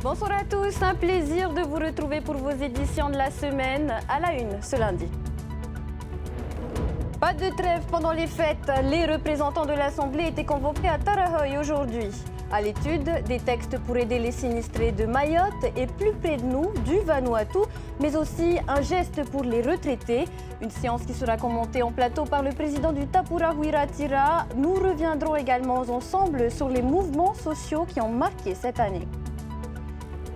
Bonsoir à tous, un plaisir de vous retrouver pour vos éditions de la semaine à la une ce lundi. Pas de trêve pendant les fêtes, les représentants de l'Assemblée étaient convoqués à Tarahoy aujourd'hui. À l'étude, des textes pour aider les sinistrés de Mayotte et plus près de nous, du Vanuatu, mais aussi un geste pour les retraités. Une séance qui sera commentée en plateau par le président du Tapura Huiratira. Nous reviendrons également ensemble sur les mouvements sociaux qui ont marqué cette année.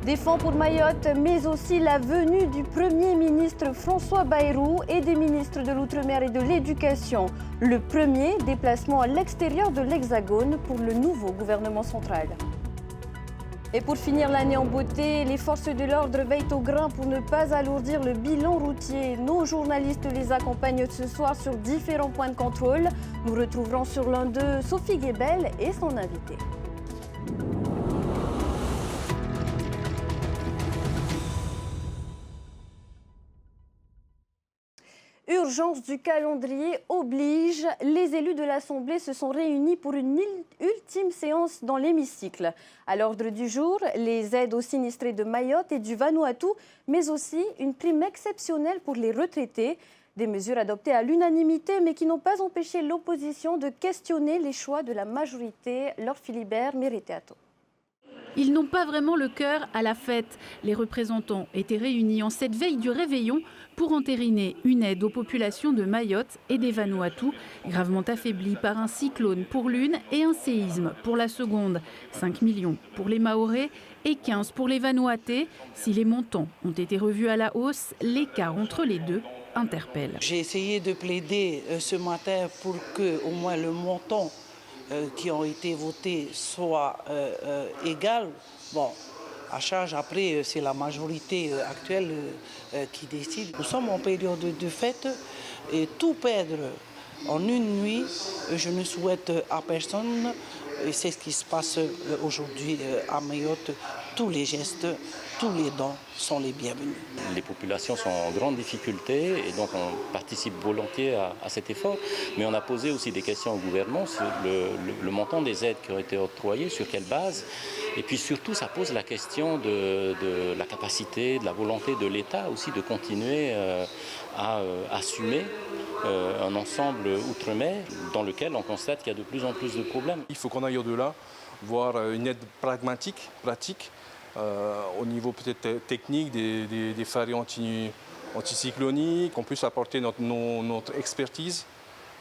Des fonds pour Mayotte, mais aussi la venue du Premier ministre François Bayrou et des ministres de l'Outre-mer et de l'Éducation. Le premier déplacement à l'extérieur de l'Hexagone pour le nouveau gouvernement central. Et pour finir l'année en beauté, les forces de l'ordre veillent au grain pour ne pas alourdir le bilan routier. Nos journalistes les accompagnent ce soir sur différents points de contrôle. Nous retrouverons sur l'un d'eux Sophie Guébel et son invité. Urgence du calendrier oblige, les élus de l'Assemblée se sont réunis pour une ultime séance dans l'hémicycle. À l'ordre du jour, les aides aux sinistrés de Mayotte et du Vanuatu, mais aussi une prime exceptionnelle pour les retraités. Des mesures adoptées à l'unanimité, mais qui n'ont pas empêché l'opposition de questionner les choix de la majorité. Laure Philibert, Mériteato. Ils n'ont pas vraiment le cœur à la fête. Les représentants étaient réunis en cette veille du réveillon pour entériner une aide aux populations de Mayotte et des Vanuatu, gravement affaiblies par un cyclone pour l'une et un séisme pour la seconde. 5 millions pour les Mahorais et 15 pour les Vanuatais. Si les montants ont été revus à la hausse, l'écart entre les deux interpelle. J'ai essayé de plaider ce matin pour que au moins le montant qui ont été votés soit égal. Bon, à charge après, c'est la majorité actuelle qui décide. Nous sommes en période de fête et tout perdre en une nuit, je ne souhaite à personne. Et c'est ce qui se passe aujourd'hui à Mayotte. Tous les gestes, tous les dons sont les bienvenus. Les populations sont en grande difficulté et donc on participe volontiers à cet effort. Mais on a posé aussi des questions au gouvernement sur le montant des aides qui ont été octroyées, sur quelle base. Et puis surtout, ça pose la question de la capacité, de la volonté de l'État aussi de continuer à assumer un ensemble outre-mer dans lequel on constate qu'il y a de plus en plus de problèmes. Il faut qu'on aille au-delà, voir une aide pragmatique, pratique, au niveau peut-être technique des phares anticycloniques, qu'on puisse apporter notre expertise,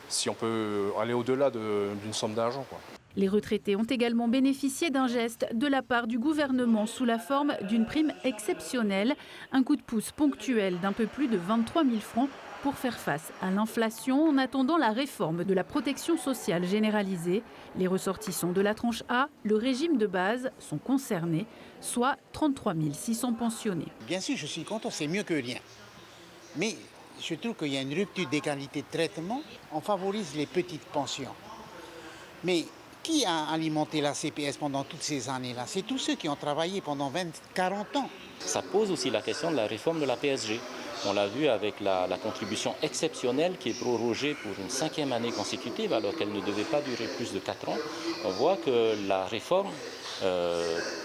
si on peut aller au-delà d'une somme d'argent, quoi. Les retraités ont également bénéficié d'un geste de la part du gouvernement sous la forme d'une prime exceptionnelle, un coup de pouce ponctuel d'un peu plus de 23 000 francs pour faire face à l'inflation en attendant la réforme de la protection sociale généralisée. Les ressortissants de la tranche A, le régime de base, sont concernés, soit 33 600 pensionnés. Bien sûr, je suis content, c'est mieux que rien. Mais je trouve qu'il y a une rupture d'égalité de traitement. On favorise les petites pensions. Mais qui a alimenté la CPS pendant toutes ces années-là? C'est tous ceux qui ont travaillé pendant 40 ans. Ça pose aussi la question de la réforme de la PSG. On l'a vu avec la contribution exceptionnelle qui est prorogée pour une 5e année consécutive alors qu'elle ne devait pas durer plus de 4 ans. On voit que la réforme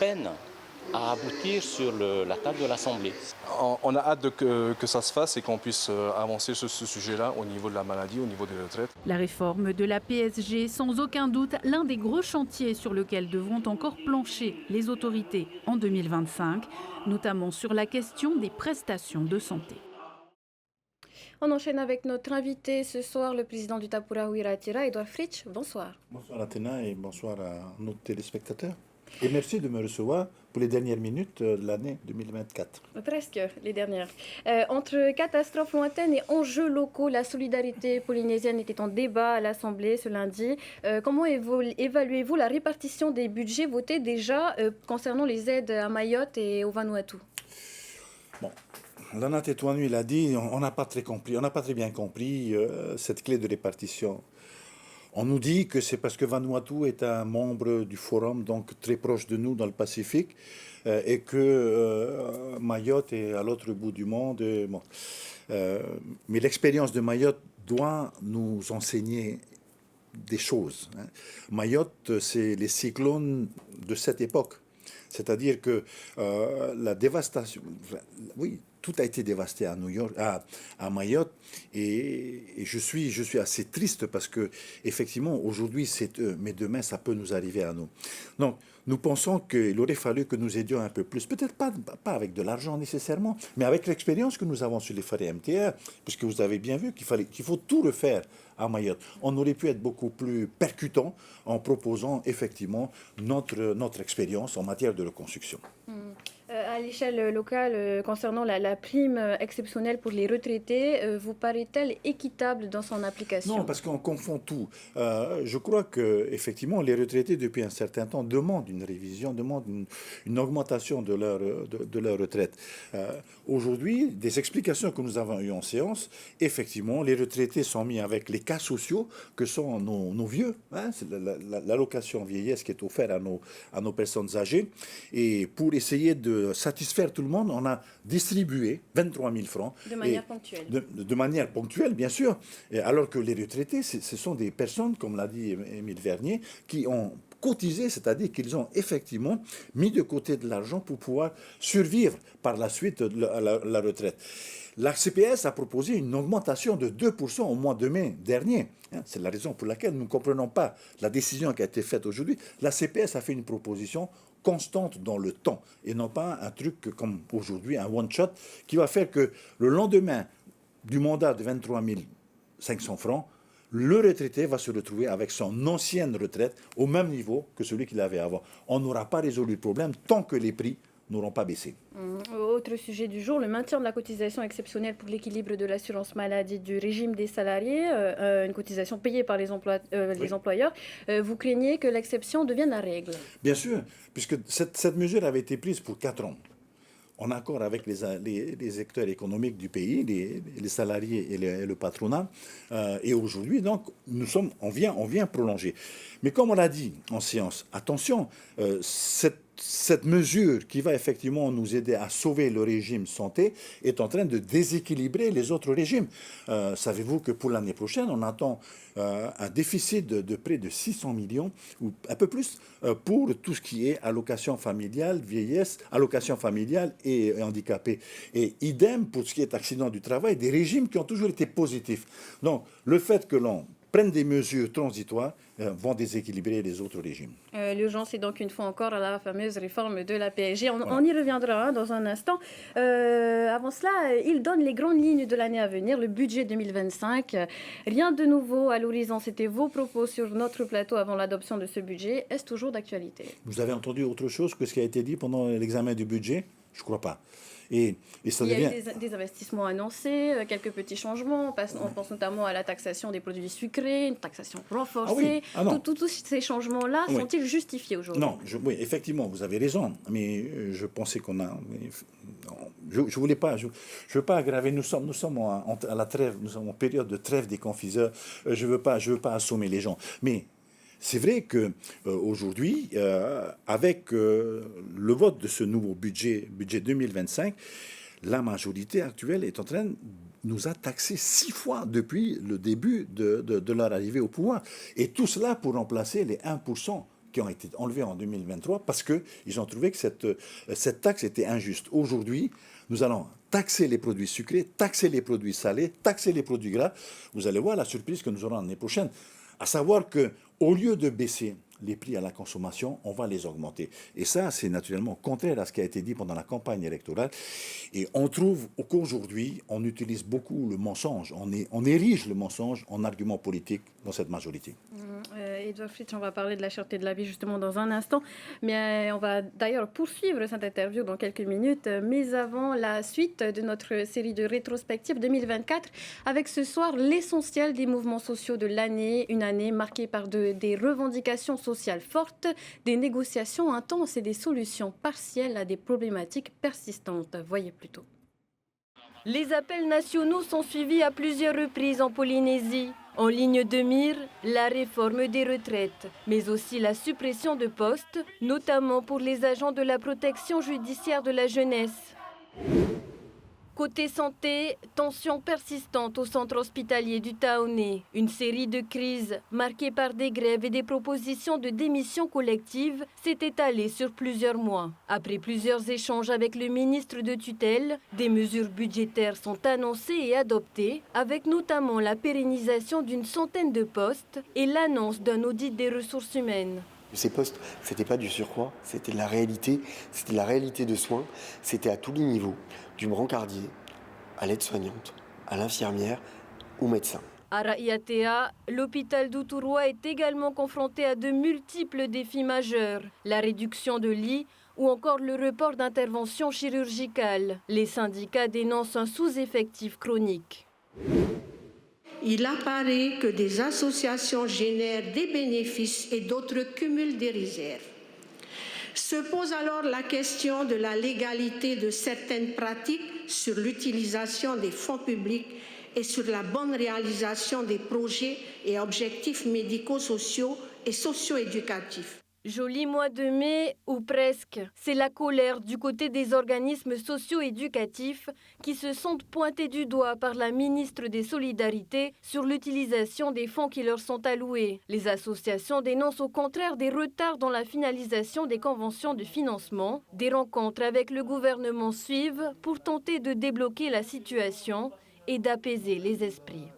peine à aboutir sur la table de l'Assemblée. On a hâte que ça se fasse et qu'on puisse avancer sur ce sujet-là au niveau de la maladie, au niveau des retraites. La réforme de la PSG, sans aucun doute, l'un des gros chantiers sur lequel devront encore plancher les autorités en 2025, notamment sur la question des prestations de santé. On enchaîne avec notre invité ce soir, le président du Tapura Huiratira, Edouard Fritsch. Bonsoir. Bonsoir Athéna et bonsoir à nos téléspectateurs. Et merci de me recevoir pour les dernières minutes de l'année 2024. Presque les dernières. Entre catastrophes lointaines et enjeux locaux, la solidarité polynésienne était en débat à l'Assemblée ce lundi. Comment évaluez-vous la répartition des budgets votés déjà concernant les aides à Mayotte et au Vanuatu? Bon, Lana Tetuanu, il a dit, on n'a pas très bien compris cette clé de répartition. On nous dit que c'est parce que Vanuatu est un membre du forum, donc très proche de nous dans le Pacifique, et que Mayotte est à l'autre bout du monde. Bon. Mais l'expérience de Mayotte doit nous enseigner des choses. Mayotte, c'est les cyclones de cette époque. C'est-à-dire que la dévastation, oui, tout a été dévasté à New York, à Mayotte, et je suis assez triste parce que effectivement aujourd'hui c'est eux, mais demain ça peut nous arriver à nous. Donc nous pensons qu'il aurait fallu que nous aidions un peu plus, peut-être pas avec de l'argent nécessairement, mais avec l'expérience que nous avons sur les forêts MTR, puisque vous avez bien vu qu'il faut tout refaire à Mayotte. On aurait pu être beaucoup plus percutant en proposant effectivement notre expérience en matière de reconstruction. À l'échelle locale, concernant la prime exceptionnelle pour les retraités, vous paraît-elle équitable dans son application? Non, parce qu'on confond tout. Je crois qu'effectivement, les retraités, depuis un certain temps, demandent une révision, demandent une augmentation de leur retraite. Aujourd'hui, des explications que nous avons eues en séance, effectivement, les retraités sont mis avec les cas sociaux que sont nos vieux. Hein, c'est l'allocation vieillesse qui est offerte à nos personnes âgées. Et pour essayer de satisfaire tout le monde, on a distribué 23 000 francs. De manière ponctuelle. De manière ponctuelle, bien sûr. Et alors que les retraités, ce sont des personnes, comme l'a dit Émile Vernier, qui ont cotisé, c'est-à-dire qu'ils ont effectivement mis de côté de l'argent pour pouvoir survivre par la suite à la retraite. La CPS a proposé une augmentation de 2% au mois de mai dernier. C'est la raison pour laquelle nous ne comprenons pas la décision qui a été faite aujourd'hui. La CPS a fait une proposition constante dans le temps et non pas un truc comme aujourd'hui, un one-shot qui va faire que le lendemain du mandat de 23 500 francs, le retraité va se retrouver avec son ancienne retraite au même niveau que celui qu'il avait avant. On n'aura pas résolu le problème tant que les prix n'auront pas baissé. Autre sujet du jour, le maintien de la cotisation exceptionnelle pour l'équilibre de l'assurance maladie du régime des salariés, une cotisation payée par les employeurs. Vous craignez que l'exception devienne la règle? Bien sûr, puisque cette mesure avait été prise pour 4 ans, en accord avec les acteurs économiques du pays, les salariés et le patronat. Et aujourd'hui, donc, on vient prolonger. Mais comme on l'a dit en séance, attention, cette mesure qui va effectivement nous aider à sauver le régime santé est en train de déséquilibrer les autres régimes. Savez-vous que pour l'année prochaine, on attend un déficit de près de 600 millions, ou un peu plus, pour tout ce qui est allocation familiale, vieillesse, allocation familiale et handicapé. Et idem pour ce qui est accident du travail, des régimes qui ont toujours été positifs. Donc, le fait que l'on prenne des mesures transitoires vont déséquilibrer les autres régimes. L'urgence est donc une fois encore à la fameuse réforme de la PSG. On y reviendra dans un instant. Avant cela, il donne les grandes lignes de l'année à venir, le budget 2025. Rien de nouveau à l'horizon. C'était vos propos sur notre plateau avant l'adoption de ce budget. Est-ce toujours d'actualité? Vous avez entendu autre chose que ce qui a été dit pendant l'examen du budget? Je ne crois pas. Et ça il y devient... a eu des investissements annoncés, quelques petits changements. On pense notamment à la taxation des produits sucrés, une taxation renforcée. Tous ces changements-là sont-ils justifiés aujourd'hui? Non, oui, effectivement, vous avez raison. Mais je pensais qu'on a... Je ne voulais pas... Je veux pas aggraver. Nous sommes à la trêve, nous sommes en période de trêve des confiseurs. Je veux pas assommer les gens. Mais... c'est vrai qu'aujourd'hui, avec le vote de ce nouveau budget 2025, la majorité actuelle est en train de nous a taxé 6 fois depuis le début de leur arrivée au pouvoir. Et tout cela pour remplacer les 1% qui ont été enlevés en 2023 parce qu'ils ont trouvé que cette taxe était injuste. Aujourd'hui, nous allons taxer les produits sucrés, taxer les produits salés, taxer les produits gras. Vous allez voir la surprise que nous aurons l'année prochaine. À savoir qu'au lieu de baisser les prix à la consommation, on va les augmenter. Et ça, c'est naturellement contraire à ce qui a été dit pendant la campagne électorale. Et on trouve qu'aujourd'hui, on utilise beaucoup le mensonge. On érige le mensonge en argument politique dans cette majorité. Edouard Fritsch, on va parler de la cherté de la vie justement dans un instant. Mais on va d'ailleurs poursuivre cette interview dans quelques minutes. Mais avant la suite de notre série de rétrospectives 2024, avec ce soir l'essentiel des mouvements sociaux de l'année. Une année marquée par des revendications sociales fortes, des négociations intenses et des solutions partielles à des problématiques persistantes. Voyez plutôt. Les appels nationaux sont suivis à plusieurs reprises en Polynésie. En ligne de mire, la réforme des retraites, mais aussi la suppression de postes, notamment pour les agents de la protection judiciaire de la jeunesse. Côté santé, tension persistante au centre hospitalier du Taoné. Une série de crises marquées par des grèves et des propositions de démission collective s'est étalée sur plusieurs mois. Après plusieurs échanges avec le ministre de tutelle, des mesures budgétaires sont annoncées et adoptées, avec notamment la pérennisation d'une centaine de postes et l'annonce d'un audit des ressources humaines. Ces postes, ce n'était pas du surcroît, c'était la réalité de soins, c'était à tous les niveaux, du brancardier à l'aide-soignante, à l'infirmière, au médecin. À Raïatea, l'hôpital d'Outouroi est également confronté à de multiples défis majeurs. La réduction de lits ou encore le report d'interventions chirurgicales. Les syndicats dénoncent un sous-effectif chronique. Il apparaît que des associations génèrent des bénéfices et d'autres cumulent des réserves. Se pose alors la question de la légalité de certaines pratiques sur l'utilisation des fonds publics et sur la bonne réalisation des projets et objectifs médico-sociaux et socio-éducatifs. Joli mois de mai, ou presque. C'est la colère du côté des organismes socio-éducatifs qui se sentent pointés du doigt par la ministre des Solidarités sur l'utilisation des fonds qui leur sont alloués. Les associations dénoncent au contraire des retards dans la finalisation des conventions de financement. Des rencontres avec le gouvernement suivent pour tenter de débloquer la situation et d'apaiser les esprits.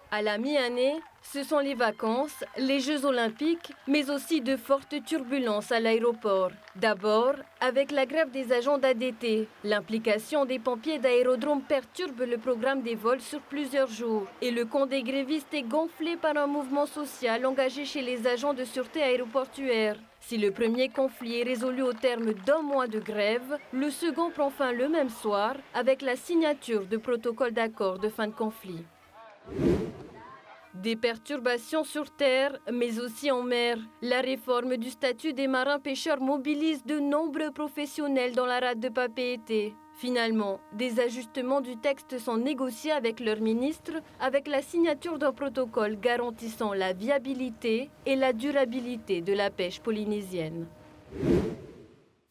À la mi-année, ce sont les vacances, les Jeux olympiques, mais aussi de fortes turbulences à l'aéroport. D'abord, avec la grève des agents d'ADT. L'implication des pompiers d'aérodrome perturbe le programme des vols sur plusieurs jours. Et le compte des grévistes est gonflé par un mouvement social engagé chez les agents de sûreté aéroportuaire. Si le premier conflit est résolu au terme d'un mois de grève, le second prend fin le même soir avec la signature de protocole d'accord de fin de conflit. Des perturbations sur terre, mais aussi en mer. La réforme du statut des marins-pêcheurs mobilise de nombreux professionnels dans la rade de Papeete. Finalement, des ajustements du texte sont négociés avec leur ministre, avec la signature d'un protocole garantissant la viabilité et la durabilité de la pêche polynésienne.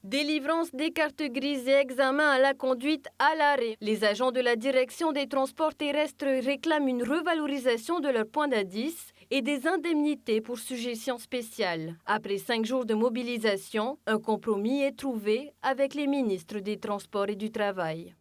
Délivrance des cartes grises et examen à la conduite à l'arrêt. Les agents de la direction des transports terrestres réclament une revalorisation de leur point d'indice et des indemnités pour sujétion spéciale. Après 5 jours de mobilisation, un compromis est trouvé avec les ministres des Transports et du Travail.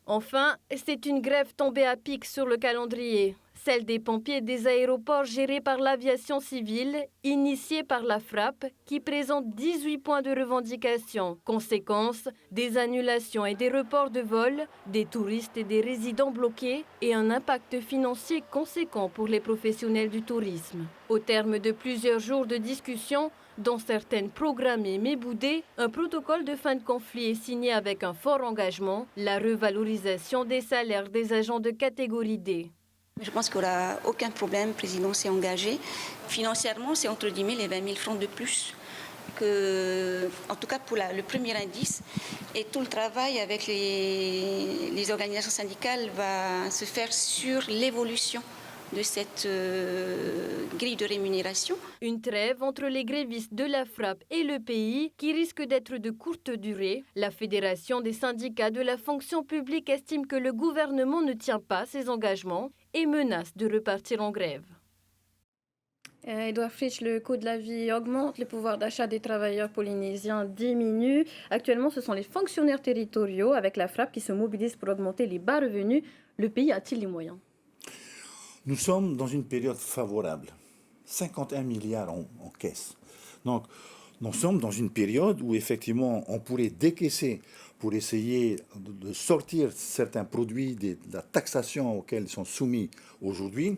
Enfin, c'est une grève tombée à pic sur le calendrier. Celle des pompiers des aéroports gérés par l'aviation civile, initiée par la FRAP, qui présente 18 points de revendication. Conséquence, des annulations et des reports de vols, des touristes et des résidents bloqués et un impact financier conséquent pour les professionnels du tourisme. Au terme de plusieurs jours de discussion, dont certaines programmées mais boudées, un protocole de fin de conflit est signé avec un fort engagement, la revalorisation des salaires des agents de catégorie D. Je pense qu'il n'y aura aucun problème. Le président s'est engagé. Financièrement, c'est entre 10 000 et 20 000 francs de plus, en tout cas pour le premier indice. Et tout le travail avec les organisations syndicales va se faire sur l'évolution de cette grille de rémunération. Une trêve entre les grévistes de la FRAP et le pays qui risque d'être de courte durée. La Fédération des syndicats de la fonction publique estime que le gouvernement ne tient pas ses engagements et menace de repartir en grève. Edouard Fritsch, le coût de la vie augmente, le pouvoir d'achat des travailleurs polynésiens diminue. Actuellement, ce sont les fonctionnaires territoriaux avec la FRAP qui se mobilisent pour augmenter les bas revenus. Le pays a-t-il les moyens ? Nous sommes dans une période favorable. 51 milliards en caisse. Donc, nous sommes dans une période où, effectivement, on pourrait décaisser pour essayer de sortir certains produits de la taxation auxquels ils sont soumis aujourd'hui.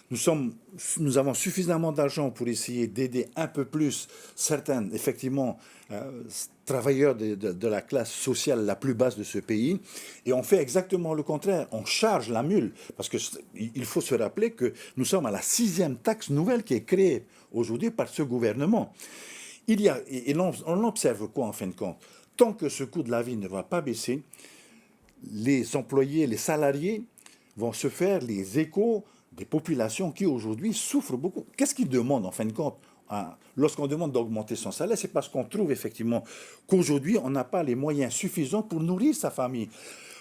Nous avons suffisamment d'argent pour essayer d'aider un peu plus certains, effectivement, travailleurs de la classe sociale la plus basse de ce pays. Et on fait exactement le contraire. On charge la mule. Parce qu'il faut se rappeler que nous sommes à la 6e taxe nouvelle qui est créée aujourd'hui par ce gouvernement. On observe quoi en fin de compte ? Tant que ce coût de la vie ne va pas baisser, les employés, les salariés vont se faire les échos des populations qui aujourd'hui souffrent beaucoup. Qu'est-ce qu'ils demandent en fin de compte ? lorsqu'on demande d'augmenter son salaire, c'est parce qu'on trouve effectivement qu'aujourd'hui, on n'a pas les moyens suffisants pour nourrir sa famille.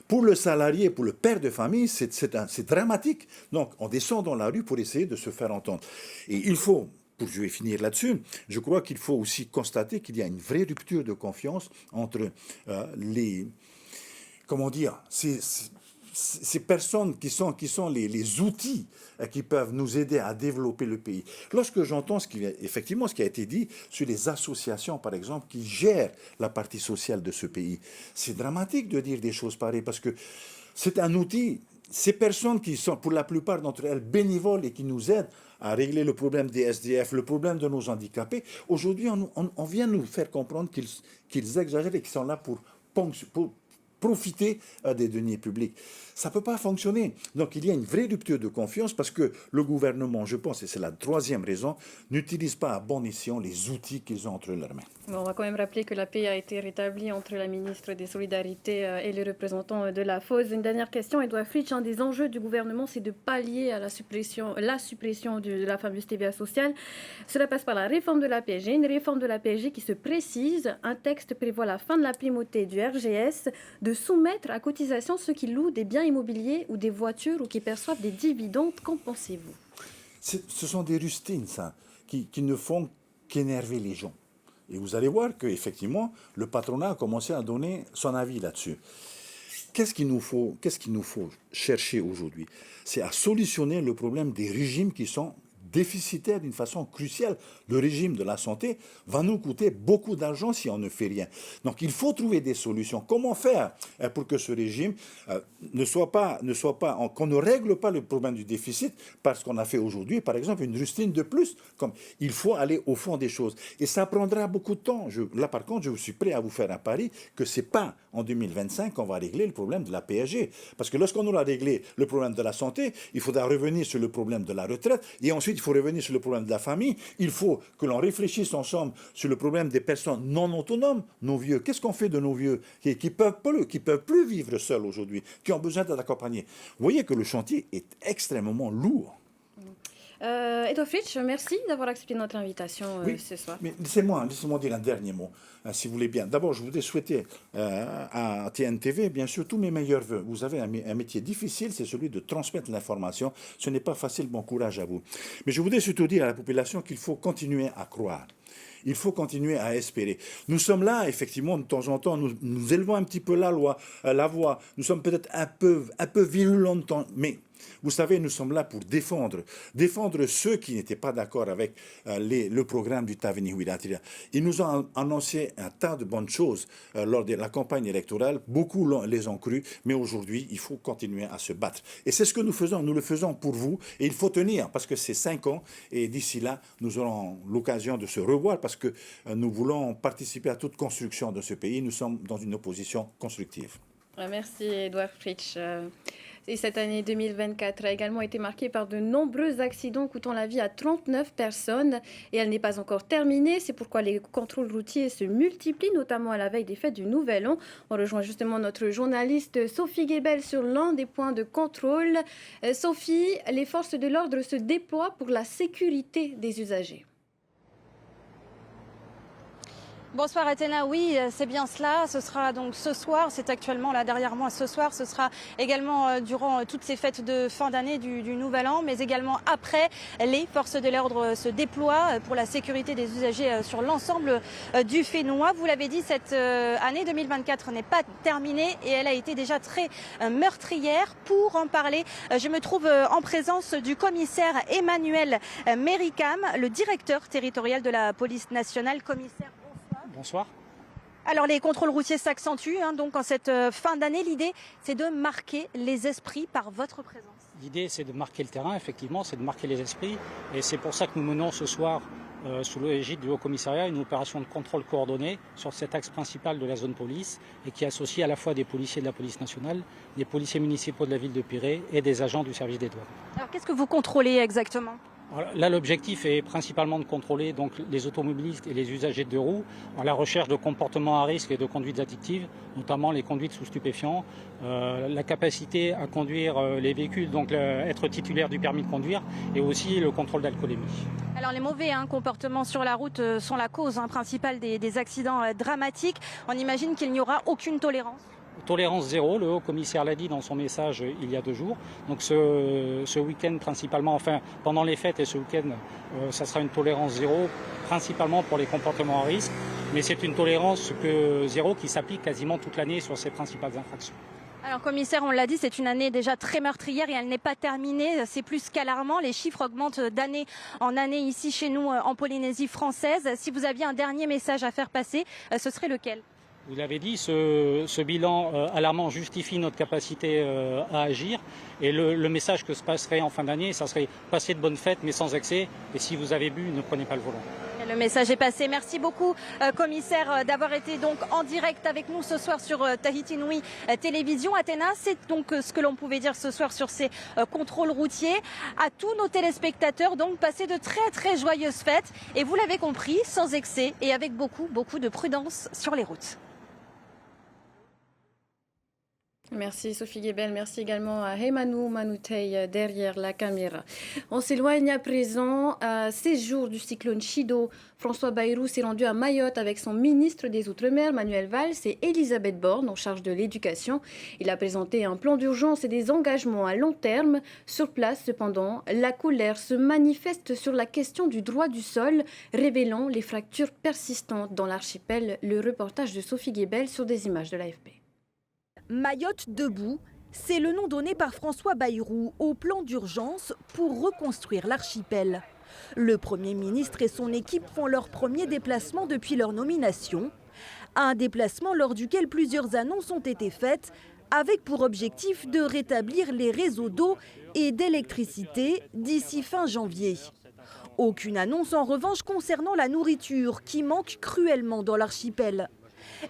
Pour le salarié, pour le père de famille, c'est dramatique. Donc, on descend dans la rue pour essayer de se faire entendre. Et il faut, je vais finir là-dessus, je crois qu'il faut aussi constater qu'il y a une vraie rupture de confiance entre ces personnes qui sont les outils qui peuvent nous aider à développer le pays. Lorsque j'entends ce qui a été dit sur les associations, par exemple, qui gèrent la partie sociale de ce pays, c'est dramatique de dire des choses pareilles parce que c'est un outil. Ces personnes qui sont, pour la plupart d'entre elles, bénévoles et qui nous aident à régler le problème des SDF, le problème de nos handicapés, aujourd'hui, on vient nous faire comprendre qu'ils exagèrent et qu'ils sont là pour profiter des deniers publics. Ça ne peut pas fonctionner. Donc il y a une vraie rupture de confiance parce que le gouvernement, je pense, et c'est la troisième raison, n'utilise pas à bon escient les outils qu'ils ont entre leurs mains. Bon, on va quand même rappeler que la paix a été rétablie entre la ministre des Solidarités et les représentants de la FOS. Une dernière question, Edouard Fritsch, un des enjeux du gouvernement, c'est de pallier à la suppression de la fameuse TVA sociale. Cela passe par la réforme de la PSG, une réforme de la PSG qui se précise. Un texte prévoit la fin de la primauté du RGS, de soumettre à cotisation ceux qui louent des biens immobiliers ou des voitures ou qui perçoivent des dividendes. Qu'en pensez-vous ? Ce sont des rustines, ça, qui ne font qu'énerver les gens. Et vous allez voir qu'effectivement, le patronat a commencé à donner son avis là-dessus. Qu'est-ce qu'il nous faut chercher aujourd'hui ? C'est à solutionner le problème des régimes qui sont déficitaires d'une façon cruciale. Le régime de la santé va nous coûter beaucoup d'argent si on ne fait rien. Donc il faut trouver des solutions. Comment faire pour que ce régime qu'on ne règle pas le problème du déficit parce qu'on a fait aujourd'hui, par exemple, une rustine de plus. Il faut aller au fond des choses. Et ça prendra beaucoup de temps. Là, par contre, je suis prêt à vous faire un pari que ce n'est pas en 2025 qu'on va régler le problème de la PSG. Parce que lorsqu'on aura réglé le problème de la santé, il faudra revenir sur le problème de la retraite et ensuite il faut revenir sur le problème de la famille. Il faut que l'on réfléchisse ensemble sur le problème des personnes non autonomes, nos vieux. Qu'est-ce qu'on fait de nos vieux qui peuvent plus vivre seuls aujourd'hui, qui ont besoin d'être accompagnés? Vous voyez que le chantier est extrêmement lourd. Edouard Fritsch, merci d'avoir accepté notre invitation ce soir. Mais laissez-moi dire un dernier mot, si vous voulez bien. D'abord, je voudrais souhaiter à TNTV, bien sûr, tous mes meilleurs voeux. Vous avez un métier difficile, c'est celui de transmettre l'information. Ce n'est pas facile, bon courage à vous. Mais je voudrais surtout dire à la population qu'il faut continuer à croire. Il faut continuer à espérer. Nous sommes là, effectivement, de temps en temps, nous élevons un petit peu la voix. Nous sommes peut-être un peu virulents de temps, mais vous savez, nous sommes là pour défendre ceux qui n'étaient pas d'accord avec le programme du Taveni Huiratira. Ils nous ont annoncé un tas de bonnes choses lors de la campagne électorale. Beaucoup les ont cru, mais aujourd'hui, il faut continuer à se battre. Et c'est ce que nous faisons. Nous le faisons pour vous. Et il faut tenir, parce que c'est 5 ans. Et d'ici là, nous aurons l'occasion de se revoir, parce que nous voulons participer à toute construction de ce pays. Nous sommes dans une opposition constructive. Merci, Edouard Fritsch. Et cette année 2024 a également été marquée par de nombreux accidents coûtant la vie à 39 personnes. Et elle n'est pas encore terminée. C'est pourquoi les contrôles routiers se multiplient, notamment à la veille des fêtes du Nouvel An. On rejoint justement notre journaliste Sophie Guébel sur l'un des points de contrôle. Sophie, les forces de l'ordre se déploient pour la sécurité des usagers. Bonsoir Athéna, oui c'est bien cela, ce sera donc ce soir, c'est actuellement là derrière moi ce soir, ce sera également durant toutes ces fêtes de fin d'année du Nouvel An, mais également après, les forces de l'ordre se déploient pour la sécurité des usagers sur l'ensemble du Fénois. Vous l'avez dit, cette année 2024 n'est pas terminée et elle a été déjà très meurtrière. Pour en parler, je me trouve en présence du commissaire Emmanuel Mericam, le directeur territorial de la police nationale. Commissaire, bonsoir. Alors les contrôles routiers s'accentuent donc en cette fin d'année. L'idée, c'est de marquer les esprits par votre présence. L'idée, c'est de marquer le terrain, effectivement, c'est de marquer les esprits. Et c'est pour ça que nous menons ce soir, sous l'égide du Haut-Commissariat, une opération de contrôle coordonné sur cet axe principal de la zone police et qui associe à la fois des policiers de la police nationale, des policiers municipaux de la ville de Pirée et des agents du service des douanes. Alors qu'est-ce que vous contrôlez exactement ? Alors là, l'objectif est principalement de contrôler donc, les automobilistes et les usagers de deux roues en la recherche de comportements à risque et de conduites addictives, notamment les conduites sous stupéfiants, la capacité à conduire les véhicules, donc être titulaire du permis de conduire, et aussi le contrôle d'alcoolémie. Alors les mauvais comportements sur la route sont la cause principale des accidents dramatiques. On imagine qu'il n'y aura aucune tolérance. Tolérance zéro, le haut-commissaire l'a dit dans son message il y a 2 jours. Donc ce week-end principalement, enfin pendant les fêtes et ce week-end, ça sera une tolérance zéro, principalement pour les comportements à risque. Mais c'est une tolérance zéro qui s'applique quasiment toute l'année sur ces principales infractions. Alors commissaire, on l'a dit, c'est une année déjà très meurtrière et elle n'est pas terminée. C'est plus qu'alarmant. Les chiffres augmentent d'année en année ici chez nous en Polynésie française. Si vous aviez un dernier message à faire passer, ce serait lequel ? Vous l'avez dit, ce bilan alarmant justifie notre capacité à agir. Et le message que se passerait en fin d'année, ça serait passer de bonnes fêtes mais sans excès. Et si vous avez bu, ne prenez pas le volant. Le message est passé. Merci beaucoup, commissaire, d'avoir été donc en direct avec nous ce soir sur Tahiti Nui Télévision. Athéna, c'est donc ce que l'on pouvait dire ce soir sur ces contrôles routiers. À tous nos téléspectateurs, donc, passez de très très joyeuses fêtes. Et vous l'avez compris, sans excès et avec beaucoup de prudence sur les routes. Merci Sophie Guébel, merci également à Heimanu Manutei derrière la caméra. On s'éloigne à présent à 16 jours du cyclone Chido. François Bayrou s'est rendu à Mayotte avec son ministre des Outre-mer, Manuel Valls, et Elisabeth Borne, en charge de l'éducation. Il a présenté un plan d'urgence et des engagements à long terme. Sur place, cependant, la colère se manifeste sur la question du droit du sol, révélant les fractures persistantes dans l'archipel. Le reportage de Sophie Guébel sur des images de l'AFP. Mayotte debout, c'est le nom donné par François Bayrou au plan d'urgence pour reconstruire l'archipel. Le Premier ministre et son équipe font leur premier déplacement depuis leur nomination. Un déplacement lors duquel plusieurs annonces ont été faites, avec pour objectif de rétablir les réseaux d'eau et d'électricité d'ici fin janvier. Aucune annonce en revanche concernant la nourriture qui manque cruellement dans l'archipel.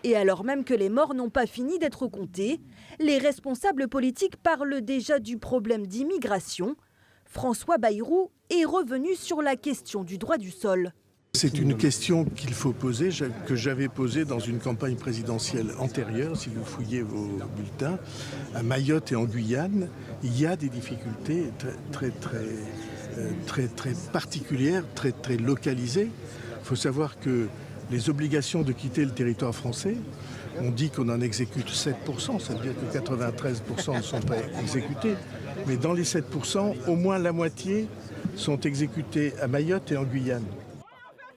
Et alors même que les morts n'ont pas fini d'être comptés, les responsables politiques parlent déjà du problème d'immigration. François Bayrou est revenu sur la question du droit du sol. C'est une question qu'il faut poser, que j'avais posée dans une campagne présidentielle antérieure, si vous fouillez vos bulletins. À Mayotte et en Guyane, il y a des difficultés très particulières, très localisées. Il faut savoir que les obligations de quitter le territoire français, on dit qu'on en exécute 7%, ça veut dire que 93% ne sont pas exécutés. Mais dans les 7%, au moins la moitié sont exécutés à Mayotte et en Guyane.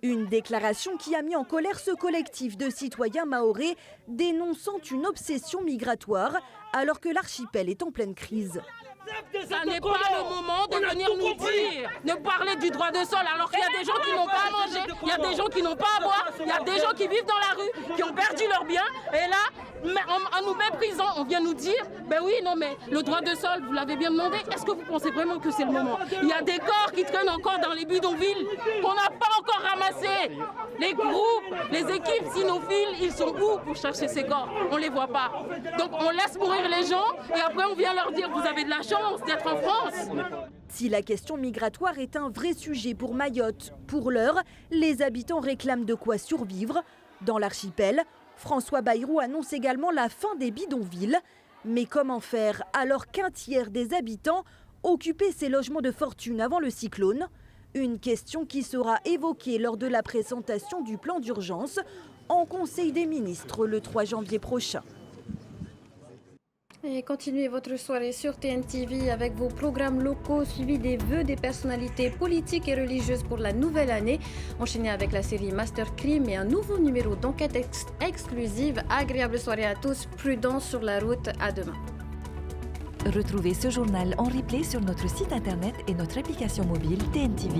Une déclaration qui a mis en colère ce collectif de citoyens mahorais dénonçant une obsession migratoire alors que l'archipel est en pleine crise. Ça n'est pas le moment de venir nous dire, de parler du droit de sol alors qu'il y a des gens qui n'ont pas à manger, il y a des gens qui n'ont pas à boire, il y a des gens qui vivent dans la rue, qui ont perdu leurs biens. Et là, en nous méprisant, on vient nous dire, ben oui, non mais le droit de sol, vous l'avez bien demandé, est-ce que vous pensez vraiment que c'est le moment? Il y a des corps qui traînent encore dans les bidonvilles qu'on n'a pas encore ramassés. Les groupes, les équipes cynophiles, ils sont où pour chercher ces corps? On ne les voit pas. Donc on laisse mourir les gens et après on vient leur dire, vous avez de la chance d'être en France. Si la question migratoire est un vrai sujet pour Mayotte, pour l'heure, les habitants réclament de quoi survivre. Dans l'archipel, François Bayrou annonce également la fin des bidonvilles. Mais comment faire alors qu'un tiers des habitants occupaient ces logements de fortune avant le cyclone? Une question qui sera évoquée lors de la présentation du plan d'urgence en Conseil des ministres le 3 janvier prochain. Et continuez votre soirée sur TNTV avec vos programmes locaux suivis des vœux des personnalités politiques et religieuses pour la nouvelle année. Enchaînez avec la série Master Crime et un nouveau numéro d'enquête exclusive. Agréable soirée à tous, prudence sur la route, à demain. Retrouvez ce journal en replay sur notre site internet et notre application mobile TNTV.